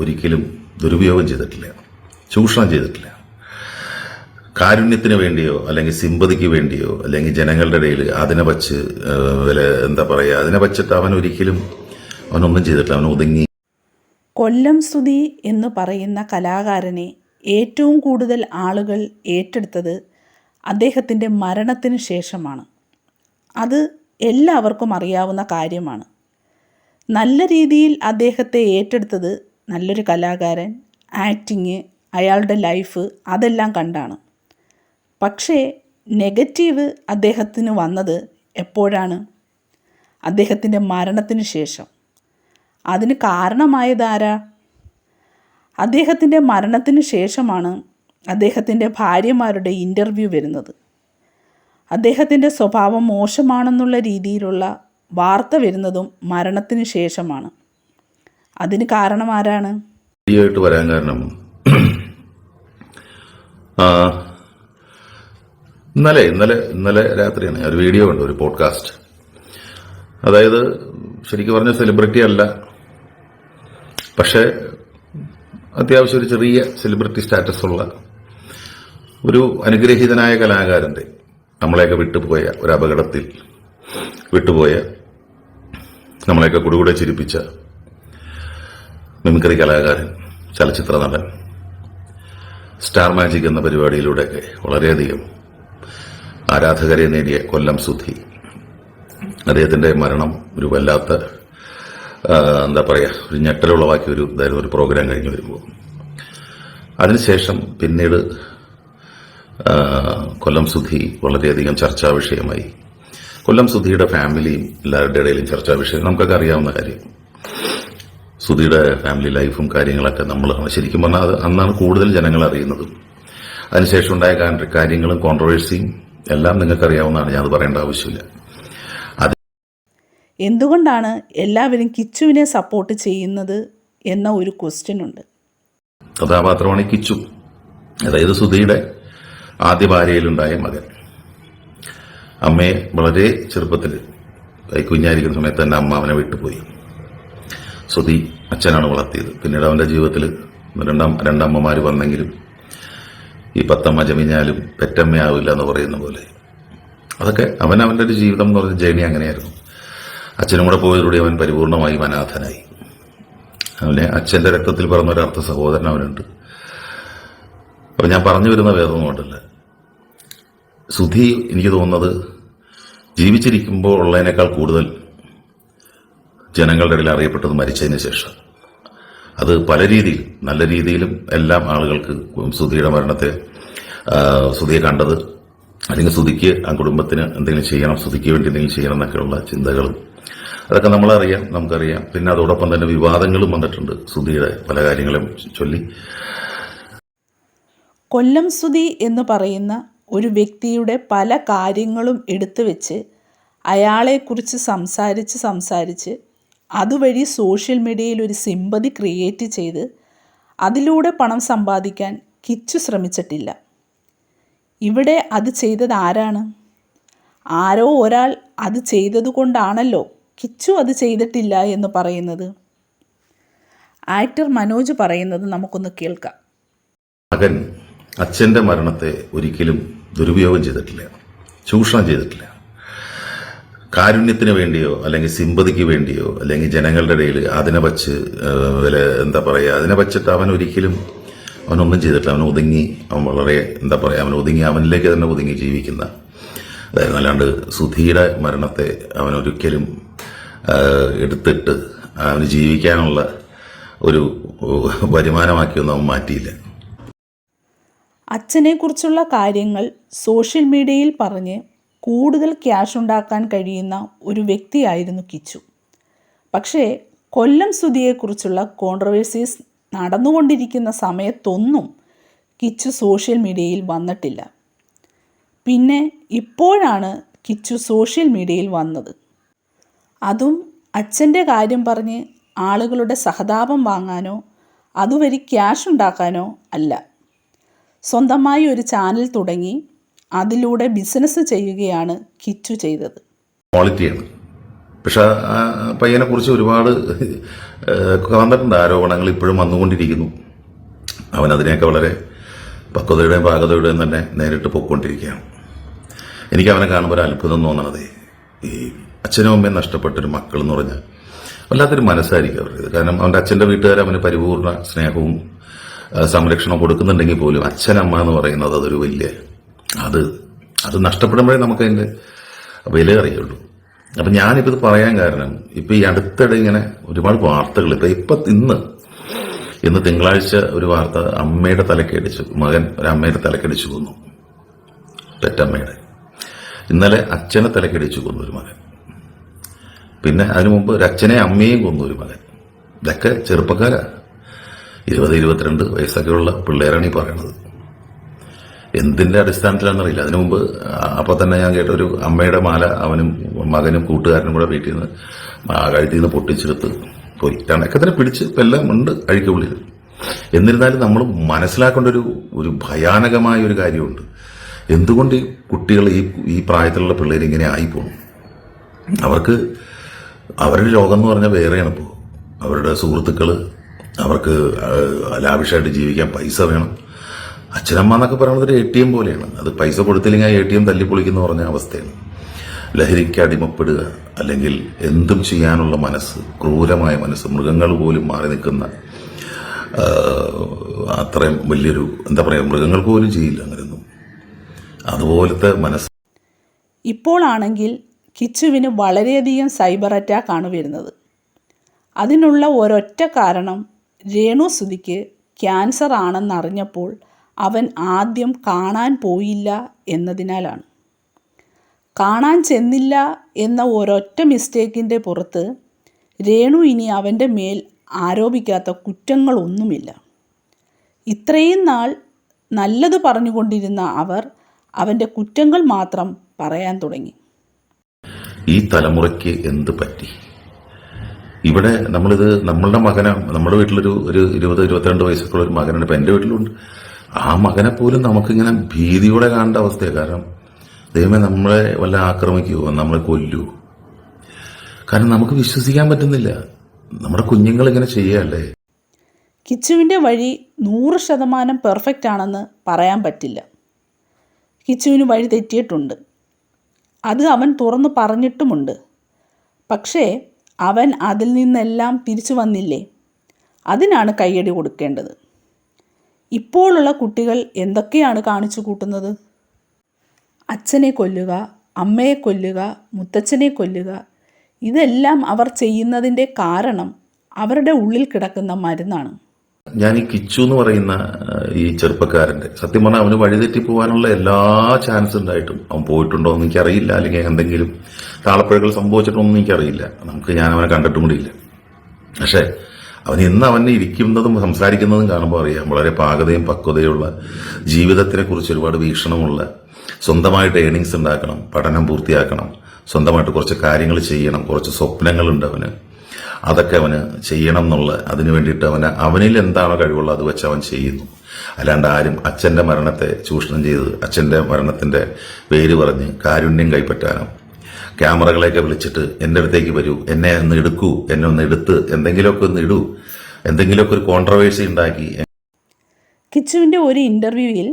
ഒരിക്കലും ദുരുപയോഗം ചെയ്തിട്ടില്ല, ചൂഷണം ചെയ്തിട്ടില്ല. കാരുണ്യത്തിന് വേണ്ടിയോ അല്ലെങ്കിൽ സിമ്പതിക്ക് വേണ്ടിയോ അല്ലെങ്കിൽ ജനങ്ങളുടെ ഇടയിൽ അതിനെ വച്ച് അതിനെ വച്ചിട്ട് അവനൊന്നും ചെയ്തിട്ടില്ല. അവൻ ഒതുങ്ങി. കൊല്ലം സുധി എന്ന് പറയുന്ന കലാകാരനെ ഏറ്റവും കൂടുതൽ ആളുകൾ ഏറ്റെടുത്തത് അദ്ദേഹത്തിൻ്റെ മരണത്തിന് ശേഷമാണ്. അത് എല്ലാവർക്കും അറിയാവുന്ന കാര്യമാണ്. നല്ല രീതിയിൽ അദ്ദേഹത്തെ ഏറ്റെടുത്തത് നല്ലൊരു കലാകാരൻ, ആക്ടിങ്, അയാളുടെ ലൈഫ് അതെല്ലാം കണ്ടാണ്. പക്ഷേ നെഗറ്റീവ് അദ്ദേഹത്തിന് വന്നത് എപ്പോഴാണ്? അദ്ദേഹത്തിൻ്റെ മരണത്തിന് ശേഷം. അതിന് കാരണമായതാരാ? അദ്ദേഹത്തിൻ്റെ മരണത്തിന് ശേഷമാണ് അദ്ദേഹത്തിൻ്റെ ഭാര്യമാരുടെ ഇൻ്റർവ്യൂ വരുന്നത്. അദ്ദേഹത്തിൻ്റെ സ്വഭാവം മോശമാണെന്നുള്ള രീതിയിലുള്ള വാർത്ത വരുന്നതും മരണത്തിന് ശേഷമാണ്. അതിന് കാരണം ആരാണ്? വരാൻ കാരണം ഇന്നലെ രാത്രിയാണ് ഒരു വീഡിയോ ഉണ്ട്, ഒരു പോഡ്കാസ്റ്റ്. അതായത് ശരിക്കും പറഞ്ഞ സെലിബ്രിറ്റി അല്ല, പക്ഷേ അത്യാവശ്യം ഒരു ചെറിയ സെലിബ്രിറ്റി സ്റ്റാറ്റസ് ഉള്ള ഒരു അനുഗ്രഹീതനായ കലാകാരന്റെ, നമ്മളെയൊക്കെ വിട്ടുപോയ ഒരു അപകടത്തിൽ വിട്ടുപോയ, നമ്മളെയൊക്കെ കുടുകൂടെ ചിരിപ്പിച്ച മിമിക്രി കലാകാരൻ, ചലച്ചിത്ര നടൻ, സ്റ്റാർ മാജിക് എന്ന പരിപാടിയിലൂടെയൊക്കെ വളരെയധികം ആരാധകരെ നേടിയ കൊല്ലം സുധി, അദ്ദേഹത്തിന്റെ മരണം ഒരു വല്ലാത്ത ഒരു ഞെട്ടലുളവാക്കിയ ഒരു പ്രോഗ്രാം കഴിഞ്ഞു വരുമ്പോൾ, അതിനുശേഷം പിന്നീട് കൊല്ലം സുധി വളരെയധികം ചർച്ചാ വിഷയമായി. കൊല്ലം സുധിയുടെ ഫാമിലിയും എല്ലാവരുടെ ഇടയിലും ചർച്ചാ വിഷയം. നമുക്കൊക്കെ അറിയാവുന്ന കാര്യം. സുധിയുടെ ഫാമിലി ലൈഫും കാര്യങ്ങളൊക്കെ ശരിക്കും പറഞ്ഞാൽ അന്നാണ് കൂടുതൽ ജനങ്ങൾ അറിയുന്നത്. അതിനുശേഷം ഉണ്ടായ കാര്യങ്ങളും കോൺട്രവേഴ്സിയും എല്ലാം നിങ്ങൾക്കറിയാവുന്നതാണ്, ഞാൻ അത് പറയേണ്ട ആവശ്യമില്ല. എന്തുകൊണ്ടാണ് എല്ലാവരും കിച്ചുവിനെ സപ്പോർട്ട് ചെയ്യുന്നത് എന്ന ഒരു ക്വസ്റ്റ്യൻ ഉണ്ട്. കഥാപാത്രമാണ് കിച്ചു, അതായത് സുധിയുടെ ആദ്യ ഭാര്യയിലുണ്ടായ മകൻ. അമ്മയെ വളരെ ചെറുപ്പത്തിൽ കുഞ്ഞായിരിക്കുന്ന സമയത്ത് തന്നെ അമ്മ അവനെ വിട്ടുപോയി. സുധി അച്ഛനാണ് വളർത്തിയത്. പിന്നീട് അവന്റെ ജീവിതത്തിൽ രണ്ടമ്മമാർ വന്നെങ്കിലും ഈ പത്തമ്മ ജമിഞ്ഞാലും പെറ്റമ്മയാവില്ല എന്ന് പറയുന്ന പോലെ അതൊക്കെ അവന്റെ ഒരു ജീവിതം എന്ന് പറഞ്ഞ ജേണി അങ്ങനെയായിരുന്നു. അച്ഛനും കൂടെ പോയതോടെ അവൻ പരിപൂർണമായും അനാഥനായി. അവനെ അച്ഛന്റെ രക്തത്തിൽ പറഞ്ഞ ഒരു അർത്ഥ സഹോദരൻ അവനുണ്ട്. അപ്പൊ ഞാൻ പറഞ്ഞു വരുന്ന വേറൊന്നും കൊണ്ടല്ല, സുധി എനിക്ക് തോന്നുന്നത് ജീവിച്ചിരിക്കുമ്പോൾ ഉള്ളതിനേക്കാൾ കൂടുതൽ ജനങ്ങളുടെ ഇടയിൽ അറിയപ്പെട്ടത് മരിച്ചതിന് ശേഷം. അത് പല രീതിയിലും, നല്ല രീതിയിലും എല്ലാം ആളുകൾക്ക് സുധിയുടെ മരണത്തെ, സുധിയെ കണ്ടത്, അല്ലെങ്കിൽ സുധിക്ക് ആ കുടുംബത്തിന് എന്തെങ്കിലും ചെയ്യണം, സുധിക്ക് വേണ്ടി എന്തെങ്കിലും ചെയ്യണം എന്നൊക്കെയുള്ള ചിന്തകളും അതൊക്കെ നമ്മളറിയാം, നമുക്കറിയാം. പിന്നെ അതോടൊപ്പം തന്നെ വിവാദങ്ങളും വന്നിട്ടുണ്ട് സുധിയുടെ പല കാര്യങ്ങളും ചൊല്ലി. കൊല്ലം സുധി എന്ന് പറയുന്ന ഒരു വ്യക്തിയുടെ പല കാര്യങ്ങളും എടുത്തു വെച്ച് അയാളെക്കുറിച്ച് സംസാരിച്ച് അതുവഴി സോഷ്യൽ മീഡിയയിൽ ഒരു സിമ്പതി ക്രിയേറ്റ് ചെയ്ത് അതിലൂടെ പണം സമ്പാദിക്കാൻ കിച്ചു ശ്രമിച്ചിട്ടില്ല. ഇവിടെ അത് ചെയ്തത് ആരാണ്? ആരോ ഒരാൾ അത് ചെയ്തതുകൊണ്ടാണല്ലോ കിച്ചു അത് ചെയ്തിട്ടില്ല എന്ന് പറയുന്നത്. ആക്ടർ മനോജ് പറയുന്നത് നമുക്കൊന്ന് കേൾക്കാം. മകൻ അച്ഛന്റെ മരണത്തെ ഒരിക്കലും ദുരുപയോഗം ചെയ്തിട്ടില്ല, ചൂഷണം ചെയ്തിട്ടില്ല. കാരുണ്യത്തിന് വേണ്ടിയോ അല്ലെങ്കിൽ സിമ്പതിക്ക് വേണ്ടിയോ അല്ലെങ്കിൽ ജനങ്ങളുടെ ഇടയിൽ അതിനെ വച്ച് അതിനെ വച്ചിട്ട് അവനൊന്നും ചെയ്തിട്ടില്ല. അവൻ വളരെ അവനിലേക്ക് തന്നെ ഒതുങ്ങി ജീവിക്കുന്ന, അതായത് അല്ലാണ്ട് സുധിയുടെ മരണത്തെ അവനൊരിക്കലും എടുത്തിട്ട് അവന് ജീവിക്കാനുള്ള ഒരു വരുമാനമാക്കിയൊന്നും അവൻ മാറ്റിയില്ല. അച്ഛനെക്കുറിച്ചുള്ള കാര്യങ്ങൾ സോഷ്യൽ മീഡിയയിൽ പറഞ്ഞ് കൂടുതൽ ക്യാഷ് ഉണ്ടാക്കാൻ കഴിയുന്ന ഒരു വ്യക്തിയായിരുന്നു കിച്ചു. പക്ഷേ കൊല്ലം സുധിയെക്കുറിച്ചുള്ള കോൺട്രവേഴ്സീസ് നടന്നുകൊണ്ടിരിക്കുന്ന സമയത്തൊന്നും കിച്ചു സോഷ്യൽ മീഡിയയിൽ വന്നിട്ടില്ല. പിന്നെ ഇപ്പോഴാണ് കിച്ചു സോഷ്യൽ മീഡിയയിൽ വന്നത്. അതും അച്ഛൻ്റെ കാര്യം പറഞ്ഞ് ആളുകളുടെ സഹതാപം വാങ്ങാനോ അതുവഴി ക്യാഷ് ഉണ്ടാക്കാനോ അല്ല. സ്വന്തമായി ഒരു ചാനൽ തുടങ്ങി അതിലൂടെ ബിസിനസ് ചെയ്യുകയാണ് കിച്ചു ചെയ്തത്. ക്വാളിറ്റിയാണ്. പക്ഷെ ആ പയ്യനെ കുറിച്ച് ഒരുപാട് വന്നിട്ടുണ്ട് ആരോപണങ്ങൾ, ഇപ്പോഴും വന്നുകൊണ്ടിരിക്കുന്നു. അവനതിനെയൊക്കെ വളരെ പക്വതയുടെയും പാകതയുടെയും തന്നെ നേരിട്ട് പൊയ്ക്കൊണ്ടിരിക്കുകയാണ്. എനിക്ക് അവനെ കാണുമ്പോൾ ഒരു അത്ഭുതം തോന്നണത്, ഈ അച്ഛനും അമ്മയും നഷ്ടപ്പെട്ടൊരു മക്കൾ എന്ന് പറഞ്ഞാൽ വല്ലാത്തൊരു മനസ്സായിരിക്കും അവരുടേത്. കാരണം അവൻ്റെ അച്ഛൻ്റെ വീട്ടുകാർ അവന് പരിപൂർണ സ്നേഹവും സംരക്ഷണവും കൊടുക്കുന്നുണ്ടെങ്കിൽ പോലും അച്ഛനമ്മ എന്ന് പറയുന്നത് അതൊരു വലിയ അത് നഷ്ടപ്പെടുമ്പോഴേ നമുക്കതിൻ്റെ വില അറിയുള്ളൂ. അപ്പം ഞാനിപ്പോൾ ഇത് പറയാൻ കാരണം, ഇപ്പം ഈ അടുത്തിടെ ഇങ്ങനെ ഒരുപാട് വാർത്തകൾ, ഇന്ന് തിങ്കളാഴ്ച ഒരു വാർത്ത, അമ്മയുടെ തലക്കടിച്ചു, മകൻ ഒരു അമ്മയുടെ തലക്കടിച്ചു കൊന്നു, പെറ്റമ്മയുടെ. ഇന്നലെ അച്ഛനെ തലക്കടിച്ചു കൊന്നു ഒരു മകൻ. പിന്നെ അതിനു മുമ്പ് ഒരു അച്ഛനെ അമ്മയും കൊന്നു ഒരു മകൻ. ഇതൊക്കെ ചെറുപ്പക്കാരാ, 20-22 വയസ്സൊക്കെയുള്ള പിള്ളേരാണ് ഈ പറയണത്. എന്തിന്റെ അടിസ്ഥാനത്തിലാണെന്നറിയില്ല. അതിനു മുമ്പ് അപ്പൊ തന്നെ ഞാൻ കേട്ട ഒരു അമ്മയുടെ മാല അവനും മകനും കൂട്ടുകാരനും കൂടെ വീട്ടിൽ നിന്ന് കഴുത്തിൽ നിന്ന് പൊട്ടിച്ചെടുത്ത് പോയി. ഒക്കെ തന്നെ പിടിച്ച് ഇപ്പം എല്ലാം ഉണ്ട് അഴിക്കുള്ളിൽ. എന്നിരുന്നാലും നമ്മൾ മനസ്സിലാക്കേണ്ട ഒരു ഭയാനകമായ ഒരു കാര്യമുണ്ട്. എന്തുകൊണ്ട് ഈ കുട്ടികൾ ഈ പ്രായത്തിലുള്ള പിള്ളേർ ഇങ്ങനെ ആയിപ്പോകും? അവർക്ക് അവരുടെ ലോകം എന്ന് പറഞ്ഞാൽ വേറെയാണ്. ഇപ്പോൾ അവരുടെ സുഹൃത്തുക്കൾ, അവർക്ക് ലാവിഷായിട്ട് ജീവിക്കാൻ പൈസ വേണം. അച്ഛനമ്മ എന്നൊക്കെ പറയുന്നത് ഒരു ATM പോലെയാണ്. അത് പൈസ കൊടുത്തില്ലെങ്കിൽ ആ ATM തല്ലിപ്പൊളിക്കുന്ന പറഞ്ഞ അവസ്ഥയാണ്. ലഹരിക്ക് അടിമപ്പെടുക, അല്ലെങ്കിൽ എന്തും ചെയ്യാനുള്ള മനസ്സ്, ക്രൂരമായ മനസ്സ്, മൃഗങ്ങൾ പോലും മാറി നിൽക്കുന്ന അത്രയും വലിയൊരു, എന്താ പറയുക, മൃഗങ്ങൾ പോലും ചെയ്യില്ല അങ്ങനെയൊന്നും, അതുപോലത്തെ മനസ്സ്. ഇപ്പോഴാണെങ്കിൽ കിച്ചുവിന് വളരെയധികം സൈബർ അറ്റാക്കാണ് വരുന്നത്. അതിനുള്ള ഒരൊറ്റ കാരണം, രേണു സുധിക്ക് ക്യാൻസർ ആണെന്നറിഞ്ഞപ്പോൾ അവൻ ആദ്യം കാണാൻ പോയില്ല എന്നതിനാലാണ്. കാണാൻ ചെന്നില്ല എന്ന ഒരൊറ്റ മിസ്റ്റേക്കിൻ്റെ പുറത്ത് രേണു ഇനി അവൻ്റെ മേൽ ആരോപിക്കാത്ത കുറ്റങ്ങളൊന്നുമില്ല. ഇത്രയും നാൾ നല്ലത് പറഞ്ഞുകൊണ്ടിരുന്ന അവർ അവൻ്റെ കുറ്റങ്ങൾ മാത്രം പറയാൻ തുടങ്ങി. ഈ തലമുറയ്ക്ക് എന്ത് പറ്റി? ഇവിടെ നമ്മളുടെ മകനാണ്, നമ്മുടെ വീട്ടിലൊരു 20-22 വയസ്സൊക്കെയുള്ള ഒരു മകനാണ്. ഇപ്പം എൻ്റെ വീട്ടിലുണ്ട്. ആ മകനെ പോലും നമുക്കിങ്ങനെ ഭീതിയോടെ കാണേണ്ട അവസ്ഥയാണ്. കാരണം ദൈവമേ, നമ്മളെ വല്ല ആക്രമിക്കുമോ, നമ്മളെ കൊല്ലുമോ? കാരണം നമുക്ക് വിശ്വസിക്കാൻ പറ്റുന്നില്ല. നമ്മുടെ കുഞ്ഞുങ്ങൾ ഇങ്ങനെ ചെയ്യല്ലേ. കിച്ചുവിൻ്റെ വഴി 100% പെർഫെക്റ്റ് ആണെന്ന് പറയാൻ പറ്റില്ല. കിച്ചുവിന് വഴി തെറ്റിയിട്ടുണ്ട്. അത് അവൻ തുറന്നു പറഞ്ഞിട്ടുമുണ്ട്. പക്ഷേ അവൻ അതിൽ നിന്നെല്ലാം തിരിച്ചു വന്നില്ലേ? അതിനാണ് കയ്യടി കൊടുക്കേണ്ടത്. ഇപ്പോഴുള്ള കുട്ടികൾ എന്തൊക്കെയാണ് കാണിച്ചു കൂട്ടുന്നത്? അച്ഛനെ കൊല്ലുക, അമ്മയെ കൊല്ലുക, മുത്തച്ഛനെ കൊല്ലുക. ഇതെല്ലാം അവർ ചെയ്യുന്നതിൻ്റെ കാരണം അവരുടെ ഉള്ളിൽ കിടക്കുന്ന മരുന്നാണ്. ഞാൻ ഈ കിച്ചു എന്ന് പറയുന്ന ഈ ചെറുപ്പക്കാരന്റെ, സത്യം പറഞ്ഞാൽ അവന് വഴിതെറ്റി പോകാനുള്ള എല്ലാ ചാൻസ് ഉണ്ടായിട്ടും അവൻ പോയിട്ടുണ്ടോ എന്ന് എനിക്കറിയില്ല. അല്ലെങ്കിൽ എന്തെങ്കിലും താളപ്പിഴകൾ സംഭവിച്ചിട്ടൊന്നും എനിക്കറിയില്ല. ഞാൻ അവനെ കണ്ടിട്ടും കൂടിയില്ല. പക്ഷെ അവൻ ഇരിക്കുന്നതും സംസാരിക്കുന്നതും കാണുമ്പോൾ അറിയാം, വളരെ പാകതയും പക്വതയുള്ള, ജീവിതത്തിനെ കുറിച്ച് ഒരുപാട് വീക്ഷണമുള്ള, സ്വന്തമായിട്ട് ഏണിങ്സ് ഉണ്ടാക്കണം, പഠനം പൂർത്തിയാക്കണം, സ്വന്തമായിട്ട് കുറച്ച് കാര്യങ്ങൾ ചെയ്യണം, കുറച്ച് സ്വപ്നങ്ങളുണ്ട് അവന്. അതൊക്കെ അവന് ചെയ്യണം എന്നുള്ള, അതിനു വേണ്ടിയിട്ട് അവനിൽ എന്താണോ കഴിവുള്ളത് അത് വെച്ച് അവൻ ചെയ്യുന്നു. അല്ലാണ്ട് ആരും അച്ഛന്റെ മരണത്തെ ചൂഷണം ചെയ്ത്, അച്ഛന്റെ മരണത്തിന്റെ പേര് പറഞ്ഞ് കാരുണ്യം കൈപ്പറ്റാനോ, ക്യാമറകളെയൊക്കെ വിളിച്ചിട്ട് എൻ്റെ അടുത്തേക്ക് വരൂ, എന്നെ ഒന്ന് എടുക്കൂ, എന്നെ ഒന്ന് എടുത്ത് എന്തെങ്കിലുമൊക്കെ ഒന്ന് ഇടൂ, എന്തെങ്കിലുമൊക്കെ ഒരു കോൺട്രവേഴ്സി ഉണ്ടാക്കി. കിച്ചുവിൻ്റെ ഒരു ഇൻ്റർവ്യൂവിൽ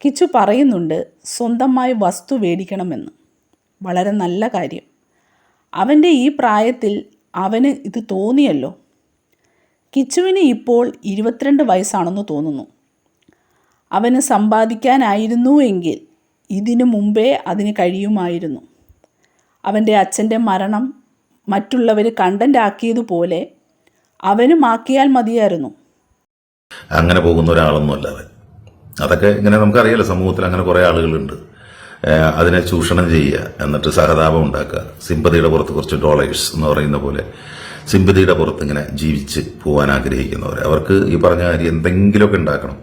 കിച്ചു പറയുന്നുണ്ട് സ്വന്തമായി വസ്തു മേടിക്കണമെന്ന്. വളരെ നല്ല കാര്യം. അവൻ്റെ ഈ പ്രായത്തിൽ അവന് ഇത് തോന്നിയല്ലോ. കിച്ചുവിന് ഇപ്പോൾ 22 വയസ്സാണെന്ന് തോന്നുന്നു. അവന് സമ്പാദിക്കാനായിരുന്നു എങ്കിൽ ഇതിനു മുമ്പേ അതിന് കഴിയുമായിരുന്നു. അവൻ്റെ അച്ഛൻ്റെ മരണം മറ്റുള്ളവർ കണ്ടന്റ് ആക്കിയതുപോലെ അവനും ആക്കിയാൽ മതിയായിരുന്നു. അങ്ങനെ പോകുന്ന ഒരാളൊന്നുമല്ല അവൻ. അതൊക്കെ ഇങ്ങനെ നമുക്കറിയാലോ, സമൂഹത്തിൽ അങ്ങനെ കുറേ ആളുകളുണ്ട്. അതിനെ ചൂഷണം ചെയ്യുക, എന്നിട്ട് സഹതാപം ഉണ്ടാക്കുക, സിമ്പതിയുടെ പുറത്ത് കുറച്ച് ഡോളേഴ്സ് എന്ന് പറയുന്ന പോലെ സിമ്പതിയുടെ പുറത്ത് ഇങ്ങനെ ജീവിച്ച് പോകാൻ ആഗ്രഹിക്കുന്നവർ. അവർക്ക് ഈ പറഞ്ഞ കാര്യം എന്തെങ്കിലുമൊക്കെ ഉണ്ടാക്കണം.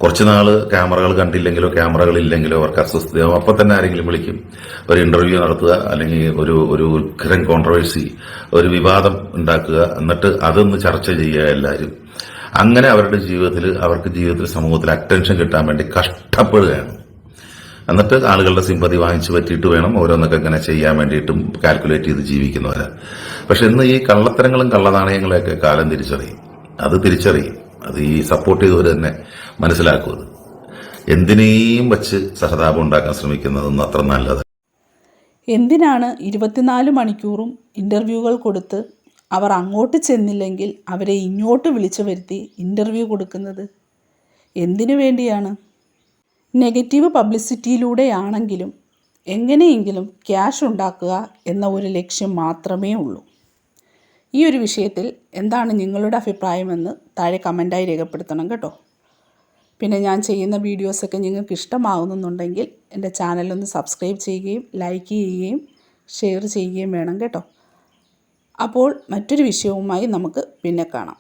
കുറച്ച് നാൾ ക്യാമറകൾ കണ്ടില്ലെങ്കിലോ ക്യാമറകളില്ലെങ്കിലോ അവർക്ക് അസ്വസ്ഥതയാവും. അപ്പം തന്നെ ആരെങ്കിലും വിളിക്കും, ഒരു ഇന്റർവ്യൂ നടത്തുക, അല്ലെങ്കിൽ ഒരു ഉഗ്രം കോൺട്രവേഴ്സി, ഒരു വിവാദം ഉണ്ടാക്കുക, എന്നിട്ട് അതൊന്ന് ചർച്ച ചെയ്യുക എല്ലാവരും. അങ്ങനെ അവർക്ക് ജീവിതത്തിൽ സമൂഹത്തിൽ അറ്റൻഷൻ കിട്ടാൻ വേണ്ടി കഷ്ടപ്പെടുകയാണ്. എന്നിട്ട് ആളുകളുടെ സിമ്പതി വാങ്ങിച്ചു പറ്റിയിട്ട് വേണം ഓരോന്നൊക്കെ ഇങ്ങനെ ചെയ്യാൻ വേണ്ടിയിട്ടും കാൽക്കുലേറ്റ് ചെയ്ത് ജീവിക്കുന്നവരാ. പക്ഷെ ഇന്ന് ഈ കള്ളത്തരങ്ങളും കള്ളനാണയങ്ങളെയൊക്കെ കാലം തിരിച്ചറിയും. അത് ഈ സപ്പോർട്ട് ചെയ്തവർ തന്നെ മനസ്സിലാക്കുന്നത്. എന്തിനേയും വച്ച് സഹതാപം ഉണ്ടാക്കാൻ ശ്രമിക്കുന്നതൊന്നും അത്ര നല്ലത്. എന്തിനാണ് 24 മണിക്കൂറും ഇൻ്റർവ്യൂകൾ കൊടുത്ത് അവർ അങ്ങോട്ട് ചെന്നില്ലെങ്കിൽ അവരെ ഇങ്ങോട്ട് വിളിച്ചു വരുത്തി ഇൻ്റർവ്യൂ കൊടുക്കുന്നത്? എന്തിനു വേണ്ടിയാണ്? നെഗറ്റീവ് പബ്ലിസിറ്റിയിലൂടെയാണെങ്കിലും എങ്ങനെയെങ്കിലും ക്യാഷ് ഉണ്ടാക്കുക എന്ന ഒരു ലക്ഷ്യം മാത്രമേ ഉള്ളൂ. ഈ ഒരു വിഷയത്തിൽ എന്താണ് നിങ്ങളുടെ അഭിപ്രായമെന്ന് താഴെ കമൻറ്റായി രേഖപ്പെടുത്തണം കേട്ടോ. പിന്നെ ഞാൻ ചെയ്യുന്ന വീഡിയോസൊക്കെ നിങ്ങൾക്ക് ഇഷ്ടമാകുന്നുണ്ടെങ്കിൽ എൻ്റെ ചാനലൊന്ന് സബ്സ്ക്രൈബ് ചെയ്യുകയും ലൈക്ക് ചെയ്യുകയും ഷെയർ ചെയ്യുകയും വേണം കേട്ടോ. അപ്പോൾ മറ്റൊരു വിഷയവുമായി നമുക്ക് പിന്നെ കാണാം.